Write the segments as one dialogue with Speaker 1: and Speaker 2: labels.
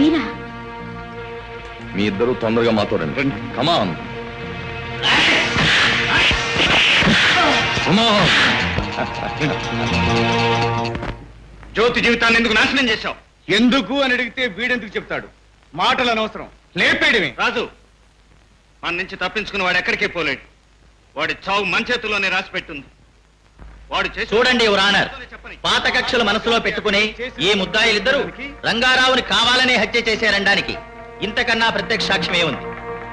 Speaker 1: మీరా?
Speaker 2: మీ ఇద్దరు తొందరగా మాతో రండి. కమాన్
Speaker 3: జ్యోతి జీవితాన్ని ఎందుకు నాశనం చేశావు?
Speaker 4: ఎందుకు అని అడిగితే వీడెందుకు చెప్తాడు? మాటలు అనవసరం, లేపేయడమే.
Speaker 3: రాజు, మన నుంచి తప్పించుకుని వాడు ఎక్కడికే పోలేడు. వాడి చావు మన చేతుల్లోనే రాసి పెట్టుంది. వాడు
Speaker 5: చూడండి యువర్ ఆనర్, పాత కక్షలు మనసులో పెట్టుకుని ఈ ముద్దాయిలిద్దరూ రంగారావుని కావాలనే హత్య చేశారనడానికి ఇంతకన్నా ప్రత్యక్ష సాక్ష్యమే ఉంది.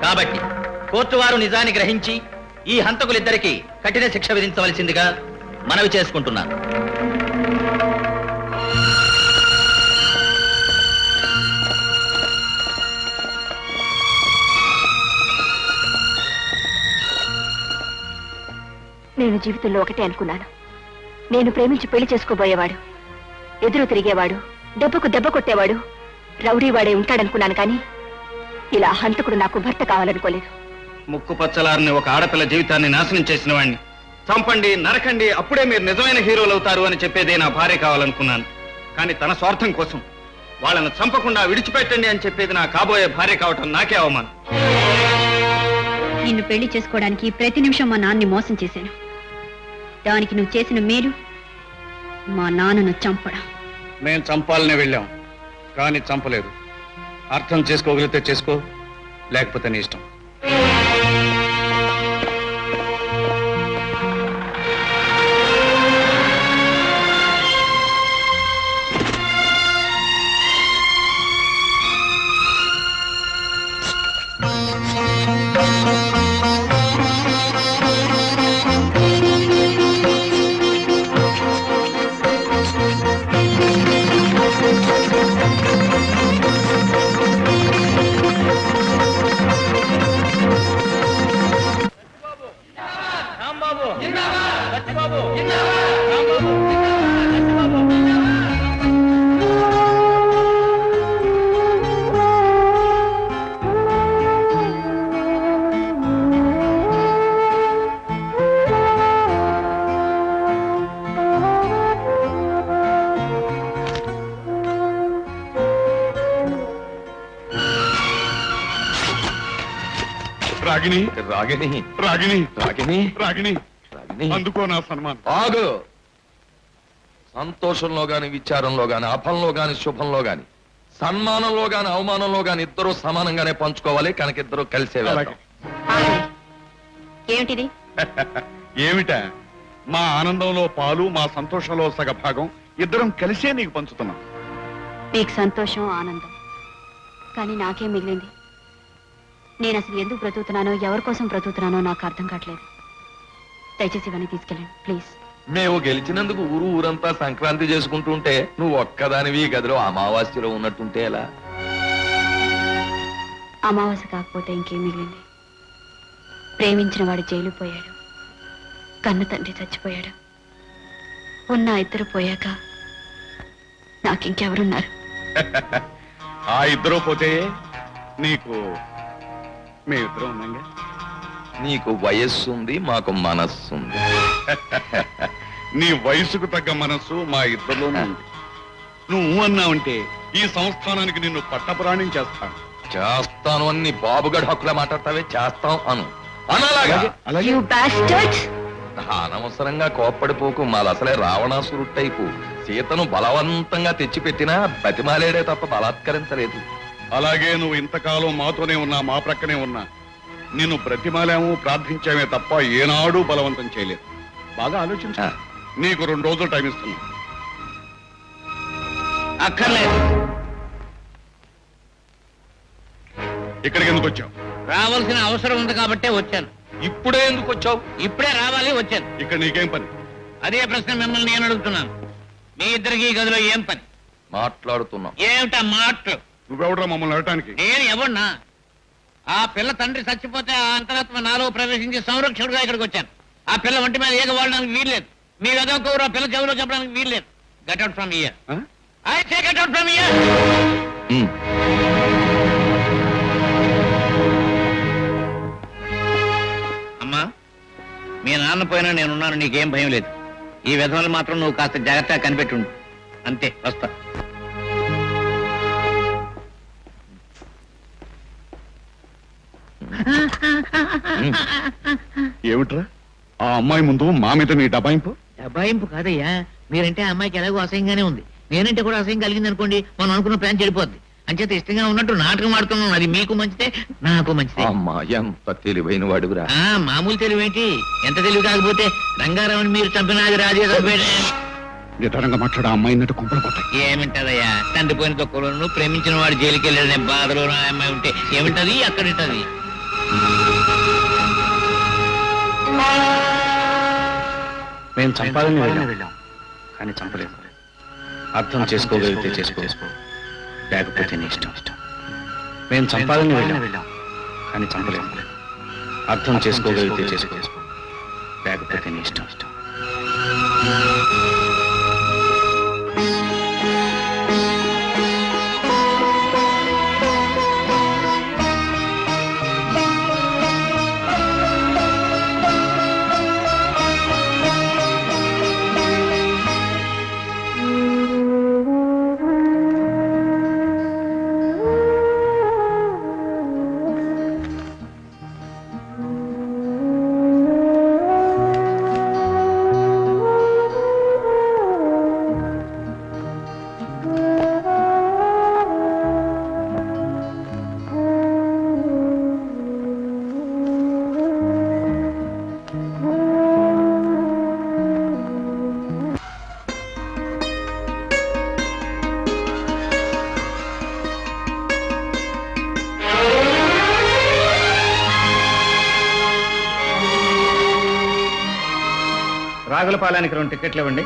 Speaker 5: కాబట్టి కోర్టు వారు నిజాన్ని గ్రహించి ఈ హంతకులిద్దరికీ కఠిన శిక్ష విధించవలసిందిగా మనవి చేసుకుంటున్నాను.
Speaker 1: నేను జీవితంలో ఒకటే అనుకున్నాను. నేను ప్రేమించి పెళ్లి చేసుకోబోయేవాడు, ఎదురు తిరిగేవాడు, దెబ్బకు దెబ్బ కొట్టేవాడు, రౌడీవాడే ఉంటాడనుకున్నాను. కానీ ఇలా హంతకుడు నాకు భర్త కావాలనుకోలేదు.
Speaker 3: ముక్కు పచ్చలారని ఒక ఆడపిల్ల జీవితాన్ని నాశనం చేసిన వాడిని చంపండి, నరకండి, అప్పుడే మీరు నిజమైన హీరోలు అవుతారు అని చెప్పేదే నా భార్య కావాలనుకున్నాను. కానీ తన స్వార్థం కోసం వాళ్ళను చంపకుండా విడిచిపెట్టండి అని చెప్పేది నా కాబోయే భార్య కావటం నాకే అవమానం.
Speaker 1: నిన్ను పెళ్లి చేసుకోవడానికి ప్రతి నిమిషం మా నాన్నని మోసం చేశాను. దానికి నువ్వు చేసిన మేలు మా నాన్నను చంపడం.
Speaker 4: మేము చంపాలనే వెళ్ళాం, కానీ చంపలేదు. అర్థం చేసుకోగలిగితే చేసుకో, లేకపోతే నీ ఇష్టం.
Speaker 2: రాగిణి రాగిణి రాగిణి రాగిణి రాగిణి రాగిణి,
Speaker 4: అందుకో నా సన్మానం.
Speaker 2: ఆగు. సంతోషంలో గాని, విచారంలో గాని, అపంలో గాని, శుభంలో గాని, సన్మానంలో గాని, అవమానంలో గాని ఇద్దరు సమానంగానే పంచుకోవాలి. కనుక ఇద్దరు కలిసే వెళ్దాం.
Speaker 1: ఏమిటిది?
Speaker 4: ఏమిటా? మా ఆనందంలో పాలు, మా సంతోషంలో సగ భాగం ఇద్దరం కలిసే నీకు పంచుతున్నాం.
Speaker 1: మీకు సంతోషం, ఆనందం, కానీ నాకేం మిగిలింది? నేను అసలు ఎందుకు బ్రతుకుతున్నానో, ఎవరి కోసం బ్రతుకుతున్నానో నాకు అర్థం కావట్లేదు. దయచేసి ఇవన్నీ తీసుకెళ్ళండి ప్లీజ్.
Speaker 2: మేము గెలిచినందుకు ఊరంతా సంక్రాంతి చేసుకుంటుంటే నువ్వు ఒక్కదానివి గదిలో అమావాస్యలో ఉన్నట్టుంటే ఎలా?
Speaker 1: అమావాస్య కాకపోతే ఇంకేం మిగిలింది? ప్రేమించిన వాడు జైలు పోయాడు, కన్న తండ్రి చచ్చిపోయాడు. ఉన్న ఇద్దరు పోయాక నాకింకెవరున్నారు?
Speaker 4: ఆ ఇద్దరు పోతే నీకు మేమిద్దరం ఉన్నాగా.
Speaker 2: నీకు వయస్సు ఉంది, మాకు మనస్సు ఉంది.
Speaker 4: నీ వయసుకు తగ్గ మనస్సు మా ఇద్దరిలోనూ ఉంది. నువ్వు అన్నావంటే ఈ సంస్థానానికి నిన్ను పట్టపురాణం చేస్తాను.
Speaker 2: చేస్తాను అని బాబుగడ్ హక్కులా మాట్లాడతావే? చేస్తాం అను అనలాగా.
Speaker 4: అలాగే
Speaker 2: అనవసరంగా కోప్పడిపోకు. మాది అసలే రావణాసురు టైపు. సీతను బలవంతంగా తెచ్చిపెట్టినా బతిమాలేడే తప్ప బలాత్కరించలేదు.
Speaker 4: అలాగే నువ్వు ఇంతకాలం మాతోనే ఉన్నా, మా ప్రక్కనే ఉన్నా, నిన్ను బ్రతిమాలాము, ప్రార్థించామే తప్ప ఏనాడూ బలవంతం చేయలేదు. బాగా ఆలోచించా. నీకు 2 రోజులు టైం ఇస్తున్నా.
Speaker 3: అక్కర్లేదు.
Speaker 4: ఇక్కడికి ఎందుకు వచ్చావు?
Speaker 5: రావాల్సిన అవసరం ఉంది కాబట్టే వచ్చాను.
Speaker 2: ఇప్పుడే ఎందుకు వచ్చావు?
Speaker 5: ఇప్పుడే రావాలి, వచ్చాను.
Speaker 4: ఇక్కడ నీకేం పని?
Speaker 5: అదే ప్రశ్న మిమ్మల్ని నేను అడుగుతున్నాను. మీ ఇద్దరికి గదిలో ఏం పని?
Speaker 2: మాట్లాడుతున్నాం.
Speaker 5: ఏమిటా మాటలు?
Speaker 4: నువ్వెవడరా మమ్మల్ని అడటానికి?
Speaker 5: నేను ఎవన్నా? ఆ పిల్ల తండ్రి చచ్చిపోతే ఆ అంతరాత్మ నాలో ప్రవేశించి సంరక్షకుడుగా ఇక్కడికి వచ్చాను. ఆ పిల్ల ఒంటి మీద ఏగ వాడడానికి వీల్లేదు. మీ వెదవకూరు ఆ పిల్ల చెవిలో చెప్పడానికి వీల్లేదు. Get out from here. I say get out from here. అమ్మా, మీ నాన్న పోయినా నేనున్నాను, నీకేం భయం లేదు. ఈ విధవలు మాత్రం నువ్వు కాస్త జాగ్రత్తగా కనిపెట్టుండు. అంతే, వస్తా.
Speaker 4: ఏమిట్రా ఆ అమ్మాయి ముందు మా మీద నీ డబాయింపు?
Speaker 6: దబాయింపు కాదయ్యా, మీరంటే ఆ అమ్మాయికి ఎలాగో అసహ్యంగానే ఉంది. నేనంటే కూడా అసహ్యం కలిగింది అనుకోండి, మనం అనుకున్న ప్లాన్ చెడిపోద్ది. అంచేత ఇష్టంగా ఉన్నట్టు నాటకం ఆడుతున్నాం. అది మీకు మంచిదే, నాకు మంచిదే.
Speaker 2: అమ్మా ఎంత తెలివైన వాడుగురా.
Speaker 6: మామూలు తెలివేంటి, ఎంత తెలివి కాకపోతే రంగారావుని మీరు చంపినాది రాజే చంపాడు.
Speaker 4: నిదానంగా మాట్లాడు, ఆ అమ్మాయి నట్టు కుంపలు పోతాయి.
Speaker 6: ఏమింటదయ్యా, తండ్రి పోయిన తొక్కలోను ప్రేమించిన వాడు జైలుకి వెళ్ళాడనే బాధలో ఆ అమ్మాయి ఉంటే ఏమిటది, అక్కడుంటది.
Speaker 3: మేము చంపాలని వెళ్ళాం కానీ చంపలేదు. అర్థం చేసుకోగలిగితే చేసుకో, లేకపోతే నీ ఇష్టం. మేము చంపాలని వెళ్ళాం కానీ చంపలేదు. అర్థం చేసుకోగలిగితే చేసుకో, లేకపోతే నీ ఇష్టం. రాగులపాలెనికి 2 టికెట్లు ఇవ్వండి.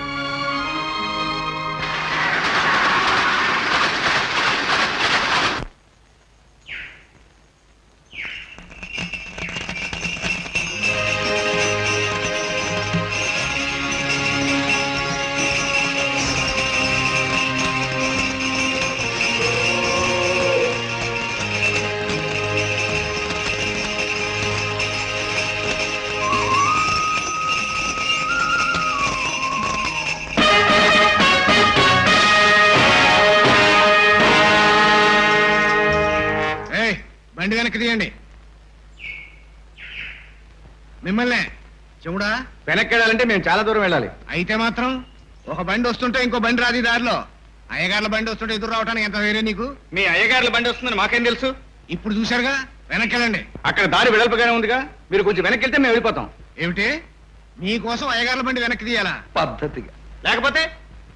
Speaker 7: బండి వెనక్కి తీయండి. మిమ్మల్నే చెవుడా,
Speaker 3: వెనక్కి వెళ్ళాలంటే మేము చాలా దూరం వెళ్ళాలి.
Speaker 7: అయితే మాత్రం ఒక బండి వస్తుంటే ఇంకో బండి రాది దారిలో. అయ్యగార్ల బండి వస్తుంటే ఎదురు రావడానికి ఎంత వేరే నీకు?
Speaker 3: మీ అయ్యగారుల బండి వస్తుందని మాకేం తెలుసు?
Speaker 7: ఇప్పుడు చూశారుగా, వెనక్కి వెళ్ళండి.
Speaker 3: అక్కడ దారి వెడల్పుగానే ఉందిగా, మీరు కొంచెం వెనక్కి వెళ్తే మేము వెళ్ళిపోతాం.
Speaker 7: ఏమిటి, మీకోసం అయ్యగార్ల బండి వెనక్కి తీయాలా?
Speaker 2: పద్ధతిగా.
Speaker 3: లేకపోతే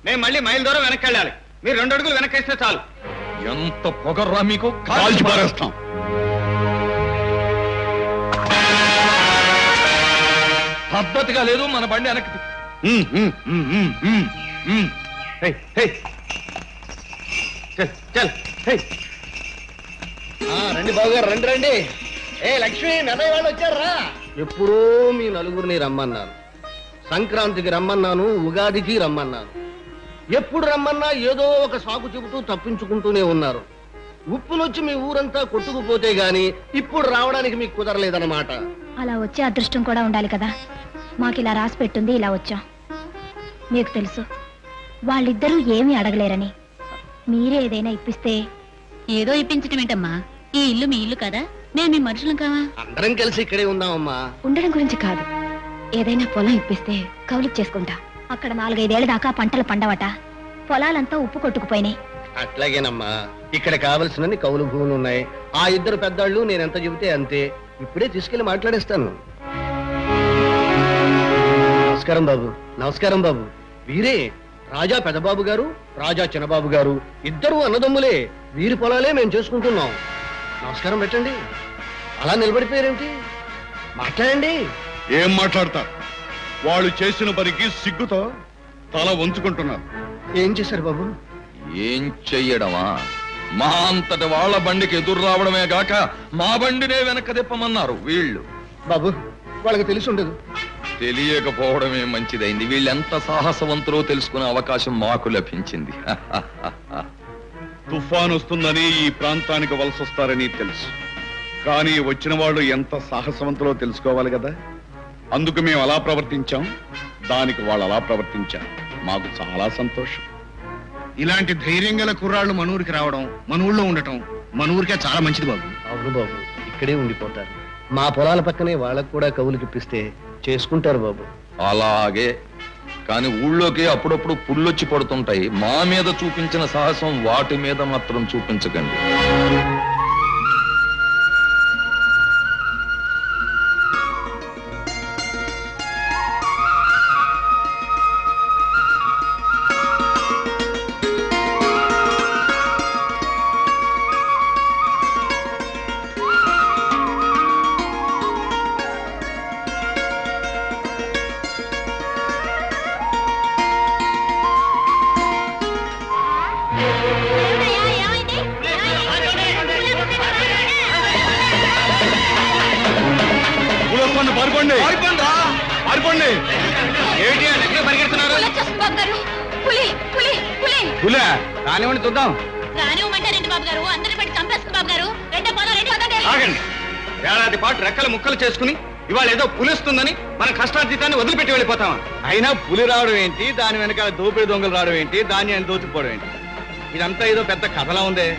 Speaker 3: మేము మళ్ళీ మైల్ దూరం వెనక్కి వెళ్ళాలి. మీరు 2 అడుగులు వెనక్కి వేస్తే చాలు.
Speaker 2: ఎంత పొగర్రా మీకు.
Speaker 4: కాల్చి పారేస్తాం.
Speaker 2: పద్ధతిగా లేదు, మన బండి వెనక్కి
Speaker 5: రండి బావగారు, రండి రండి. ఏ లక్ష్మి, నన్నయ్య వాళ్ళు వచ్చారా?
Speaker 8: ఎప్పుడో మీ నలుగురిని రమ్మన్నాను. సంక్రాంతికి రమ్మన్నాను, ఉగాదికి రమ్మన్నాను. ఎప్పుడు రమ్మన్నా ఏదో ఒక సాకు చెబుతూ తప్పించుకుంటూనే ఉన్నారు. ఉప్పునొచ్చి మీ ఊరంతా కొట్టుకుపోతే గాని ఇప్పుడు రావడానికి మీకు కుదరలేదన్నమాట.
Speaker 1: అలా వచ్చే అదృష్టం కూడా ఉండాలి కదా. మాకు ఇలా రాసి పెట్టుంది, ఇలా వచ్చాం. మీకు తెలుసు వాళ్ళిద్దరూ ఏమీ అడగలేరని. మీరే ఏదైనా ఇప్పిస్తే.
Speaker 9: ఏదో ఇప్పించటం ఏంటమ్మా, ఈ ఇల్లు మీ ఇల్లు కదా, మేము మీ మనుషులం కావా?
Speaker 8: అందరం కలిసి ఇక్కడే ఉందామమ్మా.
Speaker 1: ఉండడం గురించి కాదు, ఏదైనా పొలం ఇప్పిస్తే కౌలుకు చేసుకుంటా. అక్కడ 4-5 ఏళ్ల దాకా పంటలు పండవట. పొలాలంతా ఉప్పు కొట్టుకుపోయినాయి.
Speaker 8: అట్లాగేనమ్మా, ఇక్కడ కావలసినన్ని కౌలు భూములు ఉన్నాయి. ఆ ఇద్దరు పెద్దాళ్ళు నేనెంత చెబితే అంతే. ఇప్పుడే తీసుకెళ్లి మాట్లాడేస్తాను. నమస్కారం బాబు. నమస్కారం బాబు. వీరే రాజా పెదబాబు గారు, రాజా చిన్నబాబు గారు. ఇద్దరు అన్నదమ్ములే. వీరి పొలాలే మేము చేసుకుంటున్నాం. నమస్కారం పెట్టండి. అలా నిలబడిపోయారేమిటి? మాట్లాడండి.
Speaker 4: ఏం మాట్లాడతారు? వాళ్ళు చేసిన పనికి సిగ్గుతో తల వంచుకుంటున్నారు.
Speaker 8: ఏం చేశారు బాబు?
Speaker 2: ఏం చెయ్యడమా? మా అంతటి వాళ్ళ బండికి ఎదురు రావడమే గాక మా బండినే వెనక తిప్పమన్నారు వీళ్ళు.
Speaker 8: బాబు, వాళ్ళకి తెలిసి ఉండదు.
Speaker 2: తెలియకపోవడమే మంచిదైంది. వీళ్ళెంత సాహసవంతులో తెలుసుకునే అవకాశం మాకు లభించింది.
Speaker 4: తుఫాన్ వస్తుందని ఈ ప్రాంతానికి వలసొస్తారని తెలుసు. కానీ వచ్చిన వాళ్ళు ఎంత సాహసవంతులో తెలుసుకోవాలి కదా. అందుకు మేము అలా ప్రవర్తించాం, దానికి వాళ్ళు అలా ప్రవర్తించారు. మాకు చాలా సంతోషం.
Speaker 7: ఇలాంటి ధైర్యం గల కుర్రాళ్ళు మన ఊరికి రావడం, మన ఊళ్ళో ఉండటం మన ఊరికే చాలా మంచిది బాబు.
Speaker 8: అవును బాబు, ఇక్కడే ఉండిపోతారు. మా పొలాల పక్కనే వాళ్ళకు కూడా కవులుకిప్పిస్తే చేసుకుంటారు బాబు.
Speaker 2: అలాగే కానీ ఊళ్ళోకి అప్పుడప్పుడు పుల్లొచ్చి పడుతుంటాయి. మా మీద చూపించిన సాహసం వాటి మీద మాత్రం చూపించకండి.
Speaker 4: పారిపోండి పారిపోండి.
Speaker 3: ఏమిటి అని ఎక్కడ పరిగెడుతున్నారు?
Speaker 1: పులి పులి పులి
Speaker 3: పులా కానివ్వండి చూద్దాం.
Speaker 9: రానివ్వమంటారండి బాబు గారు, అందరిని పెట్టి చంపేస్తుంది బాబు గారు. రెండో పోదాం, రెండో పోదండి.
Speaker 3: ఆగండి. ఏడాది పాటు రెక్కల ముక్కలు చేసుకుని ఇవాళ ఏదో పులిస్తుందని మన కష్టార్జితాన్ని వదిలిపెట్టి వెళ్ళిపోతామా? అయినా పులి రావడం ఏంటి, దాని వెనకాల దోపిడి దొంగలు రావడం ఏంటి, ధాన్యాన్ని దోచుకోవడం ఏంటి, ఇదంతా ఏదో పెద్ద కథలా ఉందే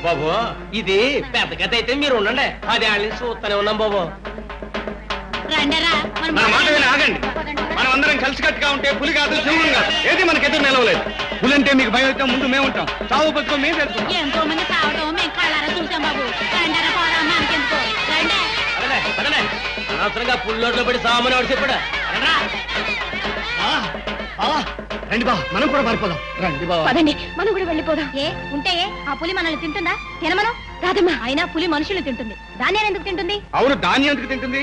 Speaker 5: బాబు. ఇది పెద్ద కథ అయితే మీరు ఉండండి, అది వాళ్ళని చూస్తూనే ఉన్నాం బాబు.
Speaker 9: రండరా, మనం
Speaker 3: మన మాట విని ఆగండి. మనం అందరం కలిసికట్టుగా ఉంటే పులి కాదు, సింహం కాదు, ఏది మనకి ఎదురు నిలవలేదు. పులంటే మీకు భయం అయితే ముందు మేము ఉంటాం, చావు బతుకో మేము తెలుసుకుంటాం.
Speaker 9: ఎంతో మంది సావటం మేము కళ్ళారా చూసాం బాబు. రండరా పోదాం, మనకెందుకో రండి.
Speaker 5: అనవసరంగా పుల్లోట్లో పడి సామాన్ వాడు చెప్పాడు.
Speaker 8: రండి బా, మనం కూడా పారిపోదాం. రండి బా.
Speaker 1: పదండి మనం కూడా వెళ్ళిపోదాం.
Speaker 9: ఏ ఉంటే ఆ పులి మనల్ని తింటుందా? తినమను.
Speaker 1: రాదమ్మా.
Speaker 9: అయినా పులి మనుషులు తింటుంది, ధాన్యాన్ని ఎందుకు తింటుంది?
Speaker 3: అవును, ధాన్యం ఎందుకు తింటుంది?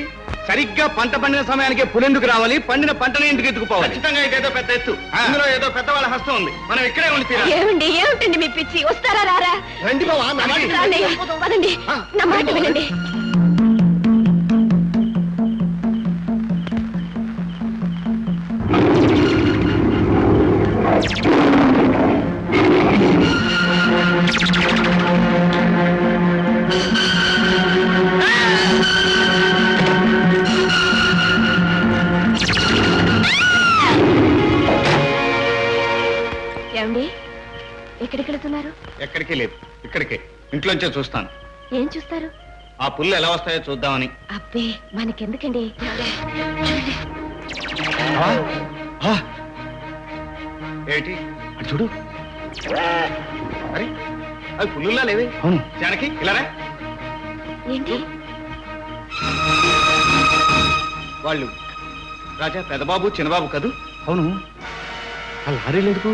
Speaker 3: సరిగ్గా పంట పండిన సమయానికి పులెందుకు రావాలి, పండిన పంటని ఎందుకు ఎత్తుకుపోవాలి? ఖచ్చితంగా ఇదేదో పెద్ద ఎత్తు, అందులో ఏదో పెద్దవాళ్ళ హస్తం ఉంది. మనం ఇక్కడే ఉండి తీరాలి.
Speaker 1: ఏమండి ఏమిటండి మీ పిచ్చి? వస్తారా రారా?
Speaker 8: రండి బావా, నా మాట వినండి.
Speaker 1: రాన్నయ్య, పదండి నా మాట వినండి. ఏమండి ఎక్కడికి వెళుతున్నారు?
Speaker 3: ఎక్కడికి లేదు, ఇక్కడికే, ఇంట్లోంచే చూస్తాను.
Speaker 1: ఏం చూస్తారు?
Speaker 3: ఆ పుల్లు ఎలా వస్తాయో చూద్దామని.
Speaker 1: అబ్బే మనకెందుకండి?
Speaker 3: ఏమిటి అటు చూడు. అరే అవి పుల్లులా లేవే. అవును జానకి, ఇలా రా.
Speaker 1: ఏంటి?
Speaker 3: వాళ్ళు రాజా పెద్దబాబు చిన్నబాబు కదూ? అవును. ఆ లారీలు ఎందుకు?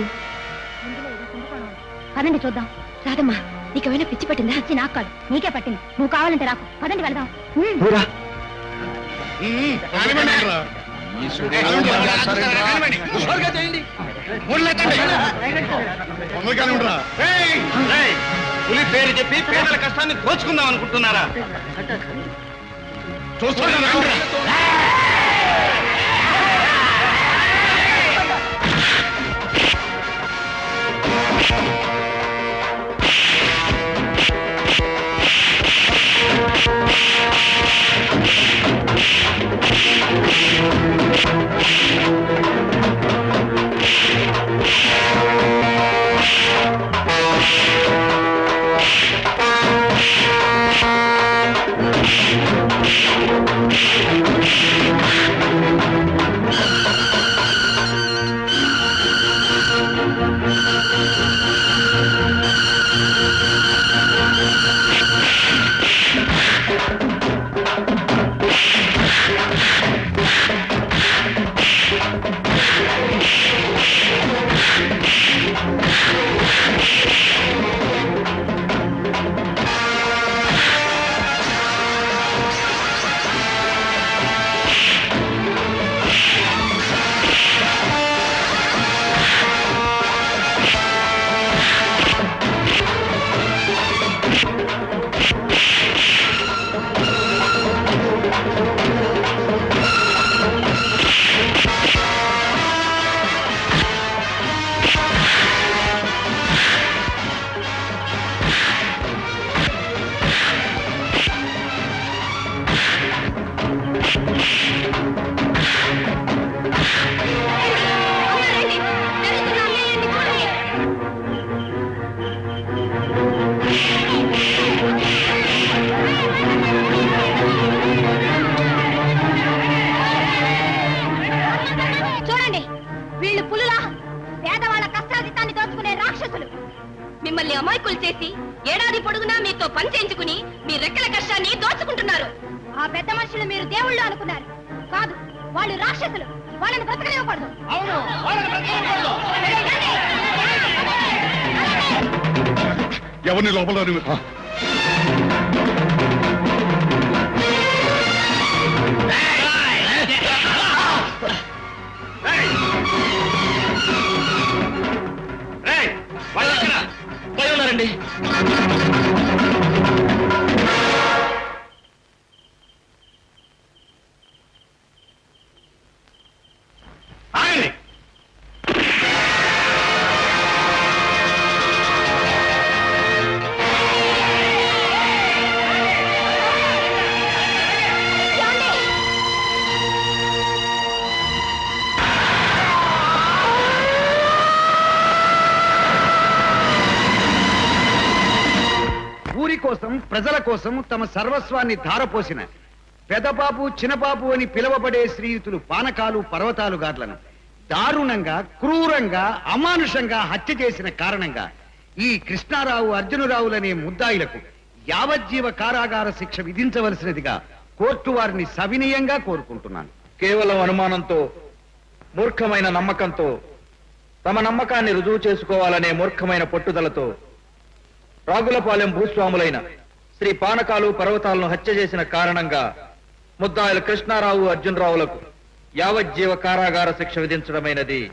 Speaker 9: పదండి చూద్దాం.
Speaker 1: రాదమ్మా, నీకేమైనా పిచ్చి పట్టిందా?
Speaker 9: వచ్చి నాకు కాదు, నీకే పట్టింది. నువ్వు కావాలంటే రాకు, పదండి వెళ్దాం.
Speaker 3: ఊరా. ఏయ్, ఏయ్, పులి పేరు చెప్పి పేదల కష్టాన్ని దోచుకుందాం అనుకుంటున్నారా?
Speaker 1: చేసి ఏడాది పొడుగునా మీతో పని చేయించుకుని మీ రెక్కల కష్టాన్ని దోచుకుంటున్నారు. ఆ పెద్ద మనుషులు మీరు దేవుళ్ళు అనుకున్నారు. కాదు, వాళ్ళు రాక్షసులు. వాళ్ళని బ్రతకనివ్వకూడదు.
Speaker 4: ఎవరిని లోపల
Speaker 5: పోయి ఉన్నారండి.
Speaker 3: ఆగండి.
Speaker 7: ఊరి కోసం, ప్రజల కోసం తమ సర్వస్వాన్ని ధారపోసిన పెదబాబు, చిన్నబాబు అని పిలువబడే శ్రీయుతులు పానకాలు, పర్వతాలు గార్లను దారుణంగా, క్రూరంగా, అమానుషంగా హత్య చేసిన కారణంగా ఈ కృష్ణారావు, అర్జునరావులనే ముద్దాయిలకు యావజ్జీవ కారాగార శిక్ష విధించవలసినదిగా కోర్టు వారిని సవినయంగా కోరుకుంటున్నాను.
Speaker 3: కేవలం అనుమానంతో, మూర్ఖమైన నమ్మకంతో, తమ నమ్మకాన్ని రుజువు చేసుకోవాలనే మూర్ఖమైన పట్టుదలతో రాగులపాలెం భూస్వాములైన శ్రీ పానకాలు, పర్వతాలను హత్య చేసిన కారణంగా ముద్దాయిలు కృష్ణారావు, అర్జునరావులకు యావజ్జీవ కారాగార శిక్ష విధించడమైనది.